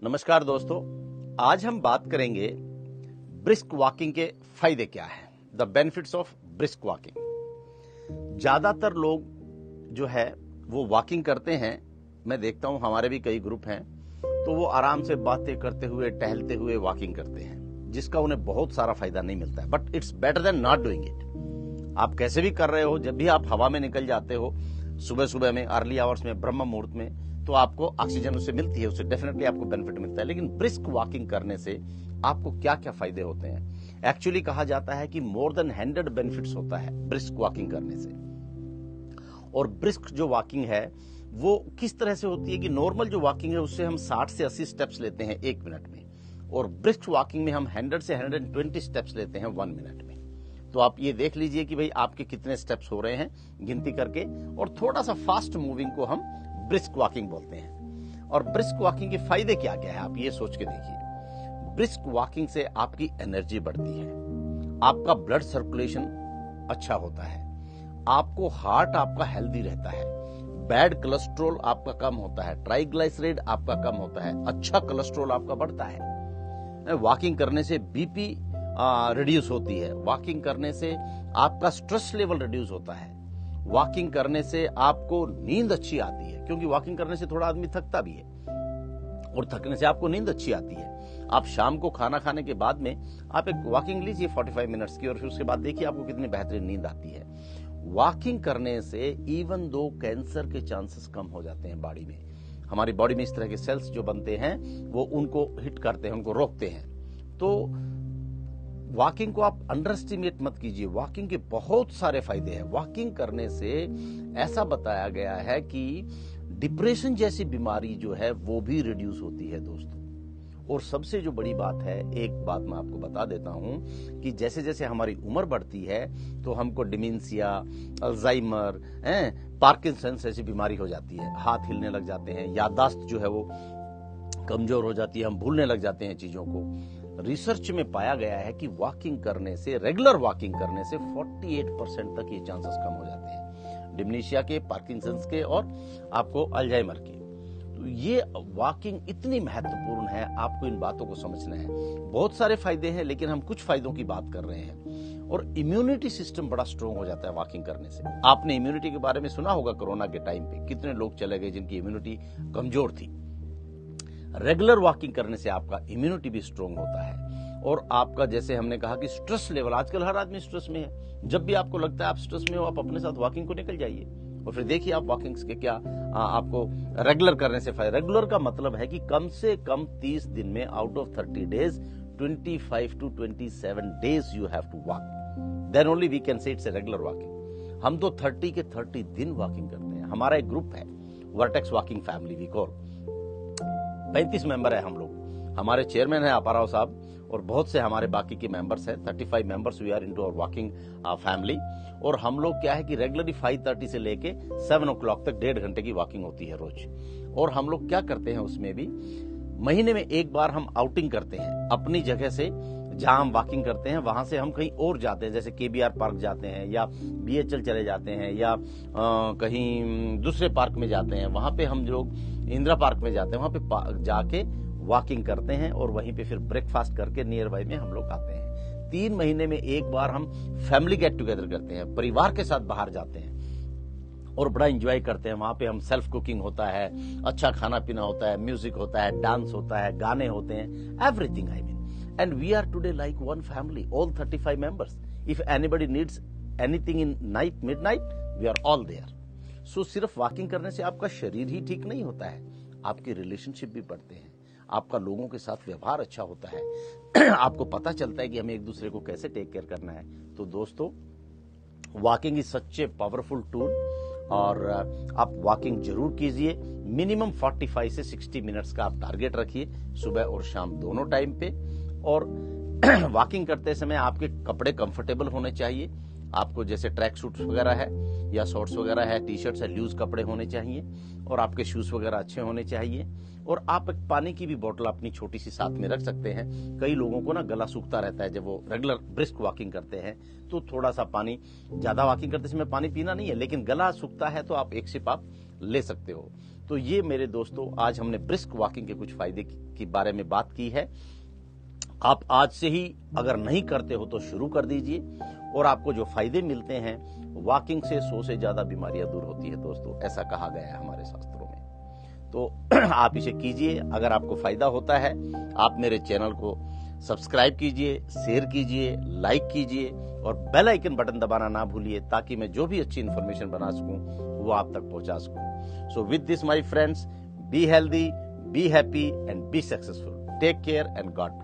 नमस्कार दोस्तों, आज हम बात करेंगे ब्रिस्क वॉकिंग के फायदे क्या हैं, the benefits of brisk walking. ज्यादातर लोग जो है वो वॉकिंग करते हैं। मैं देखता हूं हमारे भी कई ग्रुप हैं, तो वो आराम से बातें करते हुए टहलते हुए वॉकिंग करते हैं, जिसका उन्हें बहुत सारा फायदा नहीं मिलता है। But it's better than not doing it. आप कैसे भी कर रहे हो, जब भी आप हवा में निकल जाते हो सुबह सुबह में, अर्ली आवर्स में, ब्रह्म मुहूर्त में, तो आपको ऑक्सीजन उससे मिलती है, उससे डेफिनेटली आपको बेनिफिट मिलता है। लेकिन ब्रिस्क वॉकिंग करने से आपको क्या क्या फायदे होते हैं? एक्चुअली कहा जाता है कि मोर देन 100 बेनिफिट्स होता है ब्रिस्क वॉकिंग करने से। और ब्रिस्क जो वॉकिंग है वो किस तरह से होती है कि नॉर्मल जो वॉकिंग है उससे हम 60 से 80 स्टेप्स लेते हैं 1 मिनट में, और ब्रिस्क वॉकिंग में हम 100 से 120 स्टेप्स लेते हैं 1 मिनट में। तो आप ये देख लीजिए कि भाई आपके कितने स्टेप्स हो रहे हैं गिनती करके। और थोड़ा सा फास्ट मूविंग को हम ब्रिस्क वॉकिंग बोलते हैं। और ब्रिस्क वॉकिंग के फायदे क्या क्या है, आप ये सोच के देखिए। ब्रिस्क वॉकिंग से आपकी एनर्जी बढ़ती है, आपका ब्लड सर्कुलेशन अच्छा होता है, आपको हार्ट आपका हेल्दी रहता है, बैड कोलेस्ट्रॉल आपका कम होता है, ट्राइग्लिसराइड आपका कम होता है, अच्छा कोलेस्ट्रॉल आपका बढ़ता है। वॉकिंग करने से बीपी रिड्यूस होती है, वॉकिंग करने से आपका स्ट्रेस लेवल रिड्यूस होता है, वॉकिंग करने से आपको नींद अच्छी आती है, क्योंकि वॉकिंग करने से थोड़ा आदमी थकता भी है, और थकने से आपको नींद अच्छी आती है। आप शाम को खाना खाने के बाद में आप एक वॉकिंग लीजिए 45 मिनट्स की, और फिर उसके बाद देखिए आपको कितनी बेहतरीन नींद आती है। वॉकिंग करने से इवन दो कैंसर के चांसेस कम हो जाते हैं बॉडी में। हमारी बॉडी में इस तरह के सेल्स जो बनते हैं वो उनको हिट करते हैं, उनको रोकते हैं। तो वॉकिंग को आप अंडर एस्टिमेट मत कीजिए, वॉकिंग के बहुत सारे फायदे हैं। वॉकिंग करने से ऐसा बताया गया है कि डिप्रेशन जैसी बीमारी जो है वो भी रिड्यूस होती है दोस्तों। और सबसे जो बड़ी बात है, एक बात मैं आपको बता देता हूं कि जैसे जैसे हमारी उम्र बढ़ती है तो हमको डिमेंशिया, अल्जाइमर, पार्किंसंस ऐसी बीमारी हो जाती है, हाथ हिलने लग जाते हैं, याददाश्त जो है वो कमजोर हो जाती है, हम भूलने लग जाते हैं चीजों को। रिसर्च में पाया गया है कि वॉकिंग करने से, रेगुलर वॉकिंग करने से 48% तक ये चांसेस कम हो जाते हैं, डिमेंशिया के, पार्किंसंस के और आपको अल्जाइमर के। तो ये वॉकिंग इतनी महत्वपूर्ण है, आपको इन बातों को समझना है। बहुत सारे फायदे हैं, लेकिन हम कुछ फायदों की बात कर रहे हैं। और इम्यूनिटी सिस्टम बड़ा स्ट्रांग हो जाता है वॉकिंग करने से। आपने इम्यूनिटी के बारे में सुना होगा, कोरोना के टाइम पे कितने लोग चले गए जिनकी इम्यूनिटी कमजोर थी। रेगुलर वॉकिंग करने से आपका इम्यूनिटी भी स्ट्रांग होता है। और आपका, जैसे हमने कहा कि स्ट्रेस लेवल, आजकल हर आदमी स्ट्रेस में है। जब भी आपको लगता है आप स्ट्रेस में हो, आप अपने साथ वॉकिंग को निकल जाइए, और फिर देखिए आप वॉकिंग के क्या आपको रेगुलर करने से फायदा। रेगुलर का मतलब है कि कम से कम 30 दिन में, out of 30 days, 25 to 27 days you have to walk, then only we can say it's a regular walking. हम तो 30 के 30 दिन वॉकिंग करते हैं। हमारा एक ग्रुप है, वर्टेक्स वॉकिंग फैमिली वीक, और 35 मेंबर है हम लोग। हमारे चेयरमैन है अपाराव साहब, और बहुत से हमारे बाकी के मेंबर्स हैं। 35 members we are into our walking family. और हम लोग क्या है कि रेगुलरली 5:30 से लेके 7 o'clock तक 1.5 घंटे की वॉकिंग होती है रोज। और हम लोग क्या करते हैं उसमें भी, महीने में एक बार हम आउटिंग करते हैं अपनी जगह से, जहां हम वॉकिंग करते हैं वहां से हम कहीं और जाते हैं, जैसे केबीआर पार्क जाते हैं, या बीएचएल चले जाते हैं, या कहीं दूसरे पार्क में जाते हैं। वहां पे हम लोग इंदिरा पार्क में जाते हैं, वहां पे जाके वॉकिंग करते हैं, और वहीं पे फिर ब्रेकफास्ट करके नियर बाय में हम लोग आते हैं। 3 महीने में एक बार हम फैमिली गेट टुगेदर करते हैं, परिवार के साथ बाहर जाते हैं और बड़ा एंजॉय करते हैं। वहां पे हम सेल्फ कुकिंग होता है, अच्छा खाना पीना होता है, म्यूजिक होता है, डांस होता है, गाने होते हैं, everything I mean. And we are today like one family, all 35 members. If anybody needs anything in night, midnight, we are all there. So सिर्फ वॉकिंग करने से आपका शरीर ही ठीक नहीं होता है, आपके रिलेशनशिप भी बढ़ते हैं, आपका लोगों के साथ व्यवहार अच्छा होता है, आपको पता चलता है कि हमें एक दूसरे को कैसे टेक केयर करना है। तो दोस्तों, walking is such a powerful tool, और आप वॉकिंग जरूर कीजिए। मिनिमम 45 से 60 मिनट्स का आप टारगेट रखिए, सुबह और शाम दोनों टाइम पे। और वॉकिंग करते समय आपके कपड़े कंफर्टेबल होने चाहिए। आपको जैसे ट्रैक सूट्स वगैरह है, या शॉर्ट्स वगैरह है, टी शर्ट्स है, लूज कपड़े होने चाहिए, और आपके शूज वगैरह अच्छे होने चाहिए। और आप एक पानी की भी बोतल अपनी छोटी सी साथ में रख सकते हैं। कई लोगों को ना गला सूखता रहता है जब वो रेगुलर ब्रिस्क वॉकिंग करते हैं, तो थोड़ा सा पानी, ज्यादा वॉकिंग करते समय पानी पीना नहीं है, लेकिन गला सूखता है तो आप एक सिप आप ले सकते हो। तो ये मेरे दोस्तों, आज हमने ब्रिस्क वॉकिंग के कुछ फायदे के बारे में बात की है। आप आज से ही अगर नहीं करते हो तो शुरू कर दीजिए, और आपको जो फायदे मिलते हैं, वॉकिंग से 100 से ज्यादा बीमारियां दूर होती है दोस्तों, ऐसा कहा गया है हमारे शास्त्रों में। तो आप इसे कीजिए। अगर आपको फायदा होता है, आप मेरे चैनल को सब्सक्राइब कीजिए, शेयर कीजिए, लाइक कीजिए, और बेल आइकन बटन दबाना ना भूलिए, ताकि मैं जो भी अच्छी इंफॉर्मेशन बना सकूं वो आप तक पहुंचा सकूं। So with this my friends, be healthy, be happy and be successful. Take care and God bless.